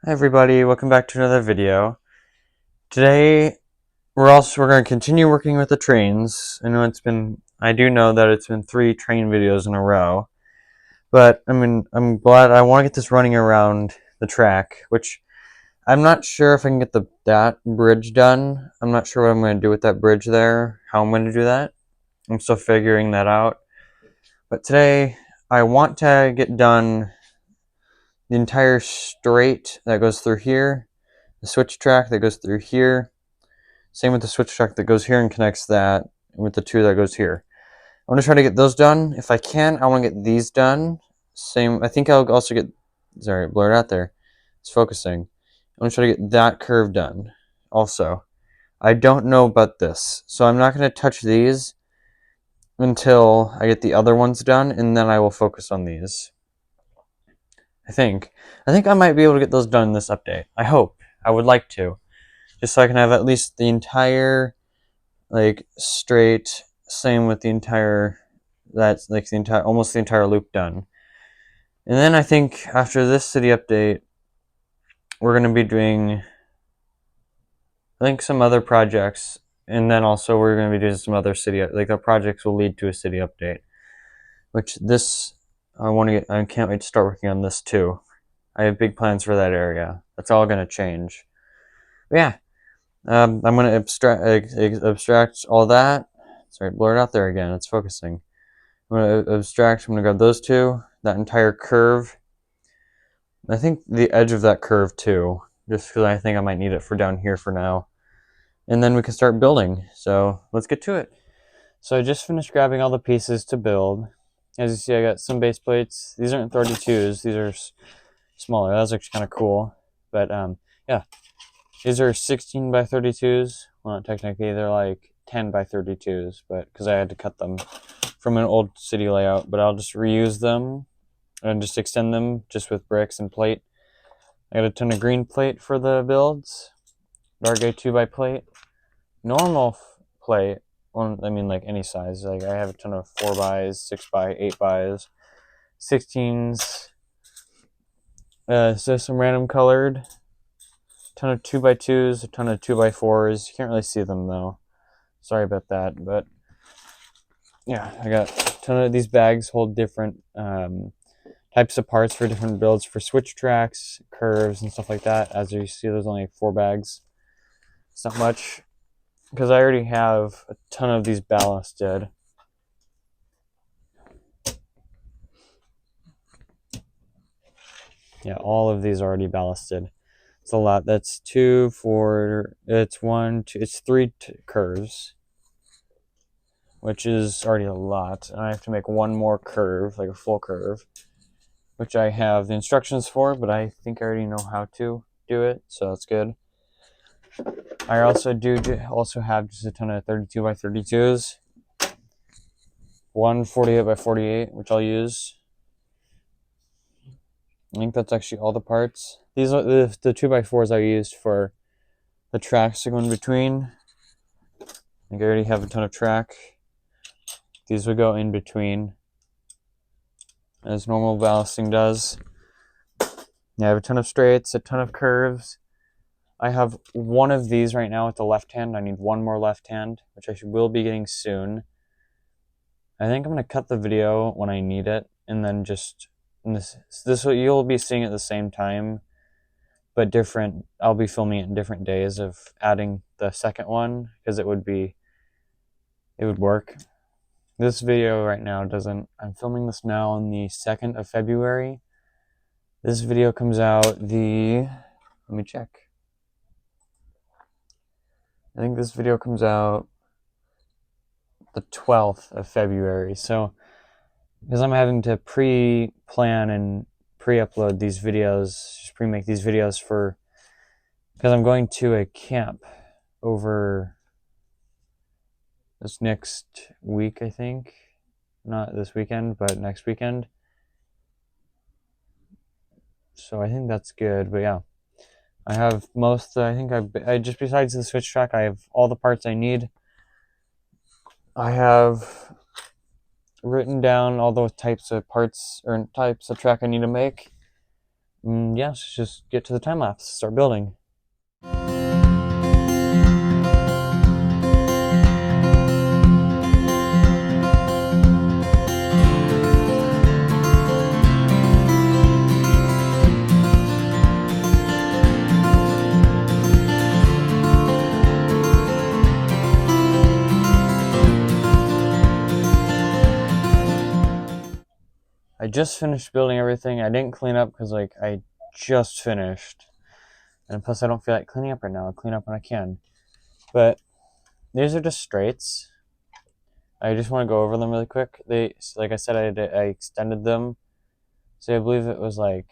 Hi everybody, welcome back to another video. Today we're going to continue working with the trains. I do know that it's been 3 train videos in a row, but I'm glad. I want to get this running around the track, which I'm not sure if I can get that bridge done. I'm not sure what I'm going to do with that bridge there, how I'm going to do that. I'm still figuring that out. But today I want to get done the entire straight that goes through here, the switch track that goes through here. Same with the switch track that goes here and connects that with the 2 that goes here. I want to try to get those done. If I can, I want to get these done. I think I'll also get, sorry, blurred out there. It's focusing. I want to try to get that curve done also. I don't know about this, so I'm not going to touch these until I get the other ones done, and then I will focus on these. I think I might be able to get those done in this update. I hope. I would like to. Just so I can have at least the entire straight, same with the entire, that's like the entire, almost the entire loop done. And then I think after this city update, we're going to be doing, I think, some other projects, and then also we're going to be doing some other city, like the projects will lead to a city update, which this, I can't wait to start working on this too. I have big plans for that area. That's all going to change. But yeah, I'm going to abstract all that. Sorry, blur it out there again. It's focusing. I'm going to abstract. I'm going to grab those 2, that entire curve. I think the edge of that curve too, just because I think I might need it for down here for now. And then we can start building. So let's get to it. So I just finished grabbing all the pieces to build. As you see, I got some base plates. These aren't 32s. These are smaller. That was actually kind of cool. But yeah, these are 16 by 32s. Well, not technically, they're like 10 by 32s, but because I had to cut them from an old city layout. But I'll just reuse them and just extend them just with bricks and plate. I got a ton of green plate for the builds. Dark gray 2x plate. Normal plate. Well, I mean, like any size. Like I have a ton of 4x, 6x, 8x, 16s. So some random colored. Ton of 2x2s, a ton of 2x4s. You can't really see them though. Sorry about that, but yeah, I got a ton of these bags hold different types of parts for different builds for switch tracks, curves, and stuff like that. As you see, there's only 4 bags. It's not much because I already have a ton of these ballasted. Yeah, all of these are already ballasted. It's a lot. That's 2, 4. It's 1, 2. It's 3 curves, which is already a lot. And I have to make one more curve, like a full curve, which I have the instructions for, but I think I already know how to do it, so that's good. I also have just a ton of 32 by 32s, one 48 by 48, which I'll use. I think that's actually all the parts. These are the 2x4s I used for the tracks to go in between. I think I already have a ton of track. These would go in between, as normal ballasting does. Yeah, I have a ton of straights, a ton of curves. I have one of these right now with the left hand. I need one more left hand, which I will be getting soon. I think I'm going to cut the video when I need it, and then just you'll be seeing it at the same time, but different. I'll be filming it in different days of adding the second one because it would work. This video right now doesn't. I'm filming this now on the 2nd of February. This video comes out let me check. I think this video comes out the 12th of February. So, because I'm having to pre-plan and pre-upload these videos, just pre-make these videos because I'm going to a camp over this next week, I think. Not this weekend, but next weekend. So I think that's good, but yeah. I have I just, besides the switch track, I have all the parts I need. I have written down all those types of parts or types of track I need to make. And yeah, let's just get to the time lapse, start building. I just finished building everything. I didn't clean up because like I just finished. And plus I don't feel like cleaning up right now. I'll clean up when I can. But these are just straights. I just want to go over them really quick. They, like I said, I extended them. So I believe it was like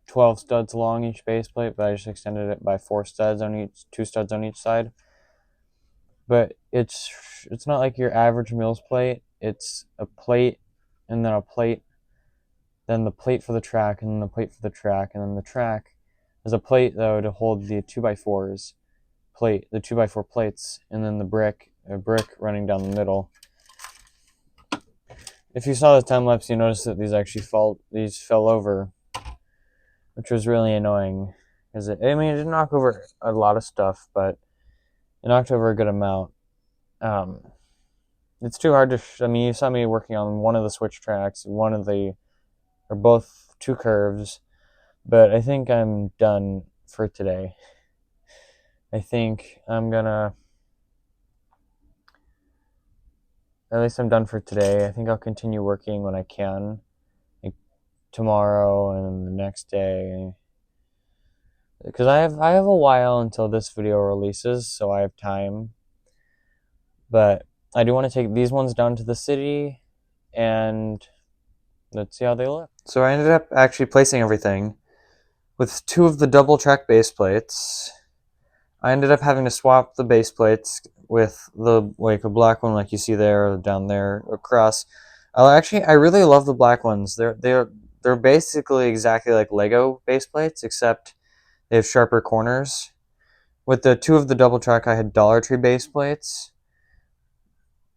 12 studs along each base plate, but I just extended it by 4 studs on each, 2 studs on each side. But it's not like your average mills plate. It's a plate and then a plate, then the plate for the track, and then the plate for the track, and then the track. There's a plate though to hold the 2x4s plate, the 2x4 plates, and then a brick running down the middle. If you saw the time lapse, you noticed that these fell over, which was really annoying. It didn't knock over a lot of stuff, but it knocked over a good amount. It's too hard to. You saw me working on one of the switch tracks, or both 2 curves, but I think I'm done for today. I think I'm gonna. At least I'm done for today. I think I'll continue working when I can, like tomorrow and the next day, because I have a while until this video releases, so I have time. But I do want to take these ones down to the city, and let's see how they look. So I ended up actually placing everything with 2 of the double track base plates. I ended up having to swap the base plates with a black one like you see there, down there, across. I really love the black ones. They're basically exactly like Lego base plates, except they have sharper corners. With the 2 of the double track, I had Dollar Tree base plates,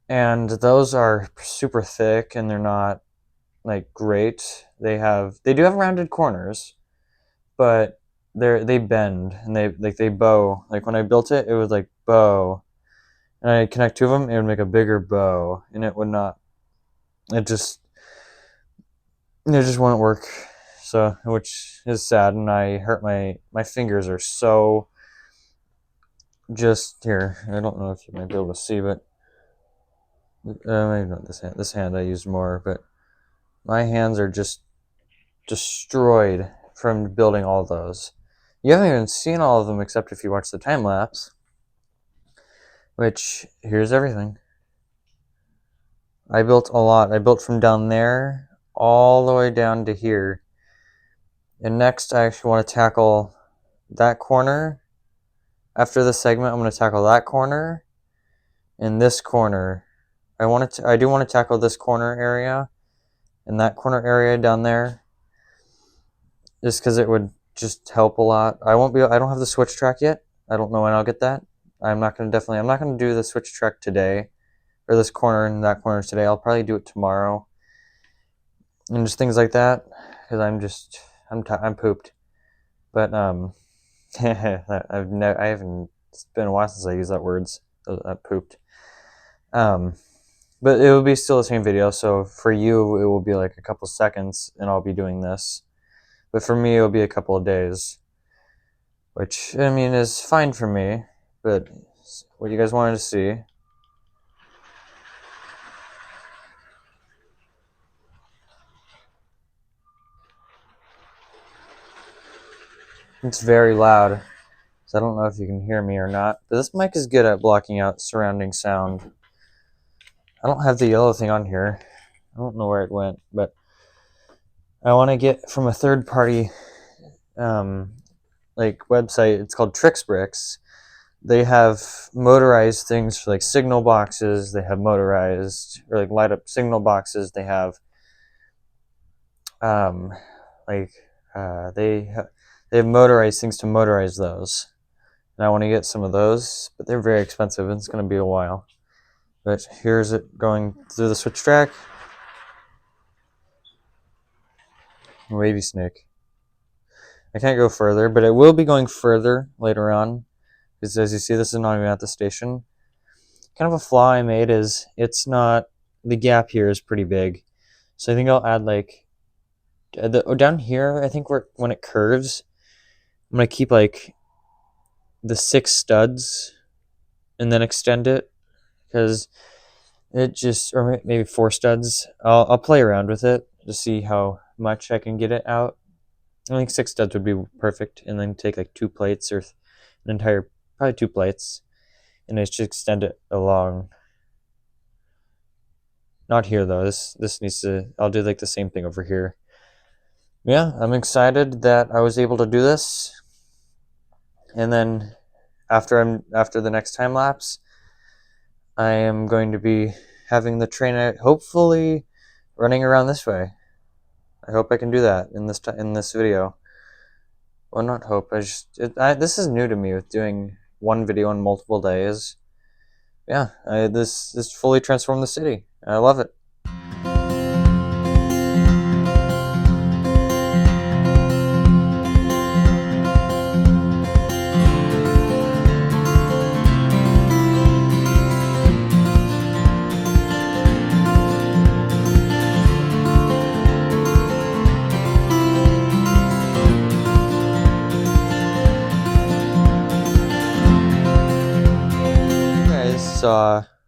and those are super thick, and they're not like great. They do have rounded corners, but they bend and they bow. Like when I built it, it was like bow, and I connect 2 of them, it would make a bigger bow, and it would not. It just wouldn't work. So, which is sad, and I hurt my fingers are so. Just here, I don't know if you might be able to see, but maybe not this hand. This hand I used more, but my hands are just destroyed from building all those. You haven't even seen all of them except if you watch the time lapse. Which, here's everything. I built a lot. I built from down there all the way down to here. And next I actually want to tackle that corner. After this segment, I'm going to tackle that corner and this corner. I do want to tackle this corner area and that corner area down there, just because it would just help a lot. I don't have the switch track yet. I don't know when I'll get that. I'm not going to do the switch track today, or this corner and that corner today. I'll probably do it tomorrow, and just things like that, because I'm pooped. But it's been a while since I used that words. Pooped. But it will be still the same video. So for you, it will be like a couple seconds, and I'll be doing this. But for me, it'll be a couple of days, which is fine for me. But what you guys wanted to see. It's very loud, so I don't know if you can hear me or not. But this mic is good at blocking out surrounding sound. I don't have the yellow thing on here. I don't know where it went, but I want to get from a third-party website. It's called TrixBricks. They have motorized things for like signal boxes. They have motorized or like light up signal boxes. They have they have motorized things to motorize those. And I want to get some of those, but they're very expensive and it's going to be a while. But here's it going through the switch track. Wavy snake. I can't go further, but I will be going further later on. Because as you see, this is not even at the station. Kind of a flaw I made is it's not, the gap here is pretty big. So I think I'll add like, down here, I think when it curves, I'm going to keep like the 6 studs and then extend it. Because it just, or maybe 4 studs. I'll play around with it to see how much I can get it out. I think 6 studs would be perfect, and then take like 2 plates or an entire, probably 2 plates, and I just extend it along. Not here though. This needs to. I'll do like the same thing over here. Yeah, I'm excited that I was able to do this, and then after the next time lapse, I am going to be having the train hopefully running around this way. I hope I can do that in this video. Well, not hope. This is new to me with doing one video in multiple days. Yeah, this fully transformed the city. I love it.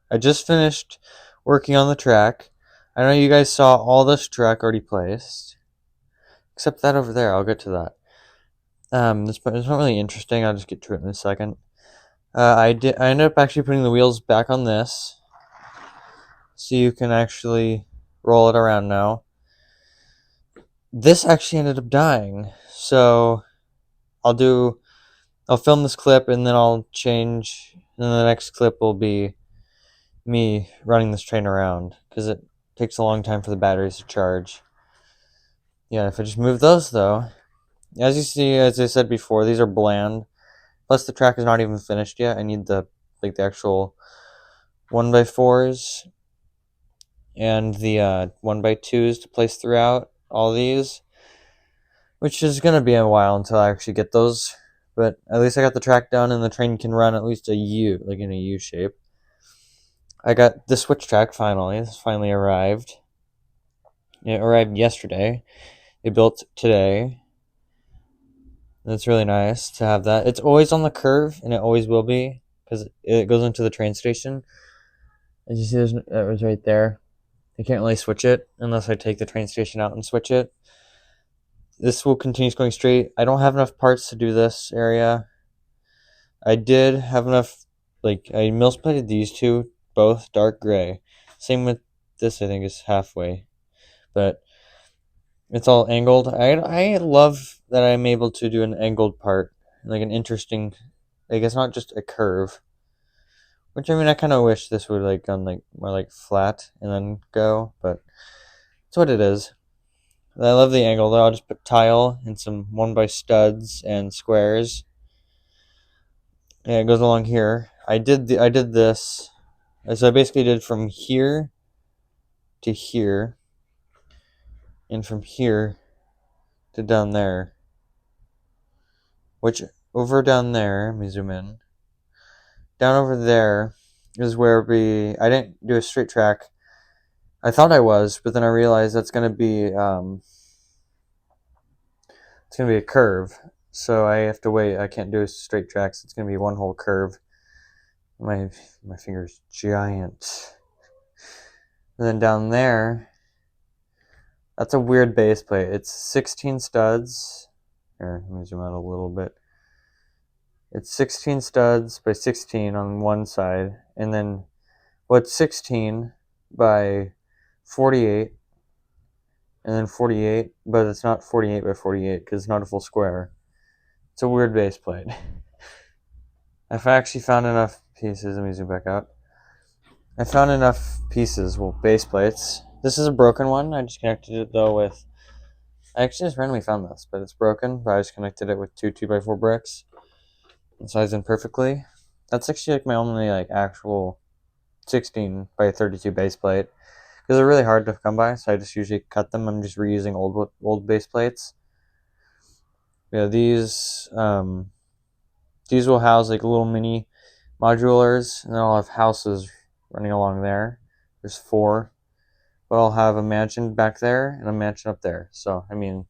I just finished working on the track. I know you guys saw all this track already placed, except that over there. I'll get to that. This part is not really interesting. I'll just get to it in a second. I ended up actually putting the wheels back on this, so you can actually roll it around now. This actually ended up dying, so I'll film this clip and then I'll change, and then the next clip will be me running this train around, because it takes a long time for the batteries to charge. Yeah, if I just move those though, as you see, as I said before, these are bland. Plus the track is not even finished yet. I need the actual 1x4s and the 1x2s to place throughout all these, which is gonna be a while until I actually get those. But at least I got the track done, and the train can run at least a U, like in a U shape. I got the switch track finally. This finally arrived. It arrived yesterday. It built today. It's really nice to have that. It's always on the curve, and it always will be, because it goes into the train station. As you see, it was right there. I can't really switch it unless I take the train station out and switch it. This will continue going straight. I don't have enough parts to do this area. I did have enough, I mill-splitted these two, both dark gray. Same with this, I think, is halfway. But it's all angled. I love that I'm able to do an angled part, like an interesting, it's not just a curve. Which, I mean, I kind of wish this would gone more flat and then go, but it's what it is. I love the angle though. I'll just put tile and some 1x studs and squares. Yeah, it goes along here. I did this. So I basically did from here to here, and from here to down there. Which over down there, let me zoom in. Down over there is where I didn't do a straight track. I thought I was, but then I realized that's gonna be it's gonna be a curve. So I have to wait. I can't do a straight track, so it's gonna be one whole curve. My finger's giant. And then down there, that's a weird base plate. It's 16 studs. Here, let me zoom out a little bit. It's 16 studs by 16 on one side, and then it's 16 by 48, and then 48, but it's not 48 by 48 because it's not a full square. It's a weird base plate. I've actually found enough pieces. Let me zoom back out. I found enough pieces, base plates. This is a broken one. I just connected it though with. I actually just randomly found this, but it's broken. But I just connected it with two 2x4 bricks. It sized in perfectly. That's actually my only actual 16 by 32 base plate, because they're really hard to come by. So I just usually cut them. I'm just reusing old base plates. Yeah, these will house like little mini modulars, and then I'll have houses running along there. There's 4, but I'll have a mansion back there and a mansion up there. So I mean,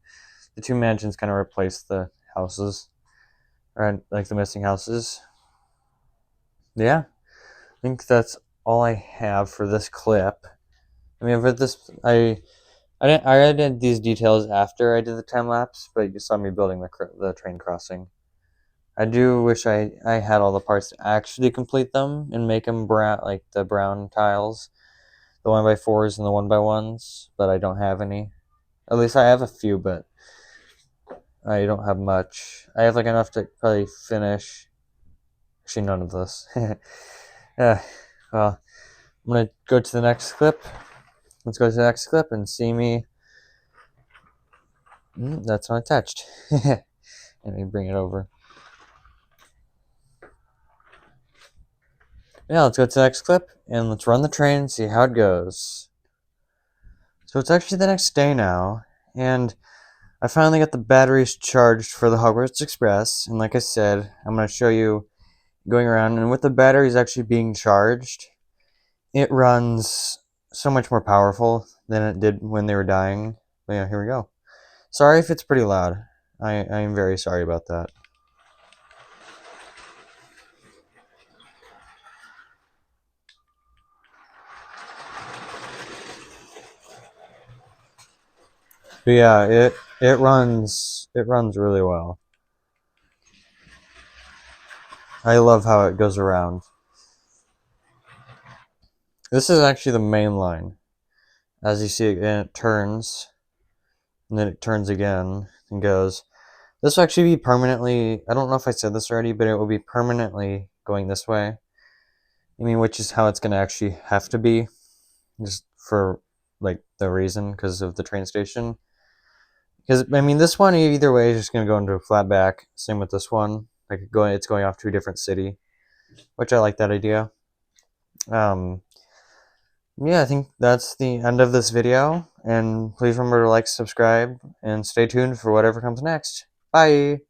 the 2 mansions kind of replace the houses, or like the missing houses. Yeah, I think that's all I have for this clip. I mean, for this, I added these details after I did the time lapse, but you saw me building the train crossing. I do wish I had all the parts to actually complete them and make them brown, like the brown tiles, the 1x4s and the 1x1s, but I don't have any. At least I have a few, but I don't have much. I have like enough to probably finish. Actually, none of this. Yeah. Well, I'm gonna go to the next clip. Let's go to the next clip and see me. That's not attached. Let me bring it over. Yeah, let's go to the next clip and let's run the train and see how it goes. So it's actually the next day now, and I finally got the batteries charged for the Hogwarts Express. And like I said, I'm going to show you going around, and with the batteries actually being charged, it runs so much more powerful than it did when they were dying. But yeah, here we go. Sorry if it's pretty loud. I am very sorry about that. But yeah, it runs really well. I love how it goes around. This is actually the main line. As you see, it turns, and then it turns again and goes. This will actually be permanently, I don't know if I said this already, but it will be permanently going this way. I mean, which is how it's going to actually have to be, just for like the reason, because of the train station. Because I mean, this one either way is just going to go into a flat back. Same with this one, like it's going off to a different city, which I like that idea. Yeah, I think that's the end of this video, and please remember to like, subscribe, and stay tuned for whatever comes next. Bye!